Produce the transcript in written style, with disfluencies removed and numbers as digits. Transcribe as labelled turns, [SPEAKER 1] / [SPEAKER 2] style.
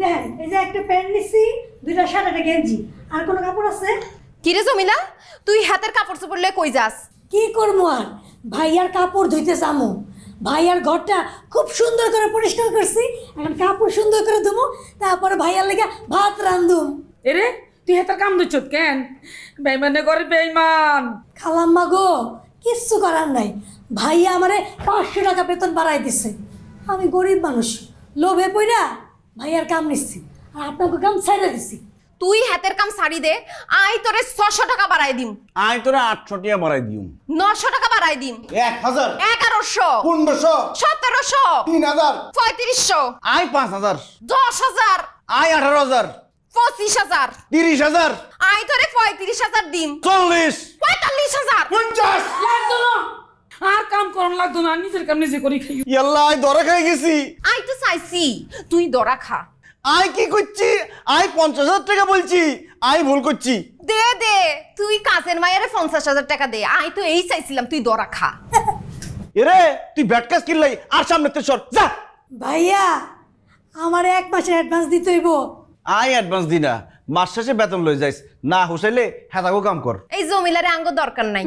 [SPEAKER 1] দেখেন এই যে একটা প্যান্ট নিছি, দুইটা শার্ট একটা গেঞ্জি, আর কোনো কাপড় আছে?
[SPEAKER 2] কি রে জমিলা, তুই হাতের কাপড় চোপড় লয়ে কই যাস?
[SPEAKER 1] কি করবো আর, ভাইয়ার কাপড় ধুইতে যাবো। ভাইয়ার ঘরটা খুব সুন্দর করে পরিষ্কার করছি, এখন কাপড় সুন্দর করে ধুবো, তারপরে ভাইয়ার লেগে ভাত রান্ধুম।
[SPEAKER 3] এরে তুই হাতের কাম দিচ্ছ কেন? বেইমানে করে বেইমান।
[SPEAKER 1] খালাম্মা গো, কিচ্ছু করার নাই, ভাইয়া আমারে 500 টাকা বেতন বাড়াই দিছে। আমি গরিব মানুষ, লোভে পইরা ভাইয়ার কাম নিচ্ছি, আর আপনাকে কাম ছেড়ে দিছি।
[SPEAKER 2] তুই হাতের কাম ছাড়ি দে, আই তোরে 600 টাকা বাড়াই দিম।
[SPEAKER 4] আয় তোরা 800 টাকা বাড়াই দিউম।
[SPEAKER 2] 900 টাকা বাড়াই দিম।
[SPEAKER 4] 1000
[SPEAKER 2] 1100
[SPEAKER 4] 1500
[SPEAKER 2] 1700
[SPEAKER 4] 3000
[SPEAKER 2] 3500
[SPEAKER 4] আয় 5000
[SPEAKER 2] 10,000
[SPEAKER 4] আয় 18000
[SPEAKER 2] 25,000
[SPEAKER 4] 30000
[SPEAKER 2] আই তোরে 35,000 দিম।
[SPEAKER 4] 40
[SPEAKER 2] 45,000
[SPEAKER 4] 50
[SPEAKER 3] লাগতো না, আর কাম করন লাগতো না, নিজের কাম নিজে করি খাই।
[SPEAKER 4] ইয়াল্লা আয় ধরে খাই গেছি।
[SPEAKER 2] আই তো চাইছি তুই দরা খা।
[SPEAKER 4] আয় কি করছি? আয় 50,000 টাকা বলছি, আয় ভুল করছি।
[SPEAKER 2] দে দে, তুই কাজের মায়ের 50,000 টাকা দে। আই তো এই চাইছিলাম তুই দরা খা।
[SPEAKER 4] এরে তুই ব্যাট কাজ কিনলাই, আর সামনে তে সর যা।
[SPEAKER 1] ভাইয়া আমার 1 মাসের অ্যাডভান্স দিতে হইব।
[SPEAKER 4] আয় অ্যাডভান্স দিনা, মাস শেষে বেতন লই যাইস, না হুসাইলে হেতাগো কাম কর।
[SPEAKER 2] এই জমিলারে আঙ্গ দরকার নাই,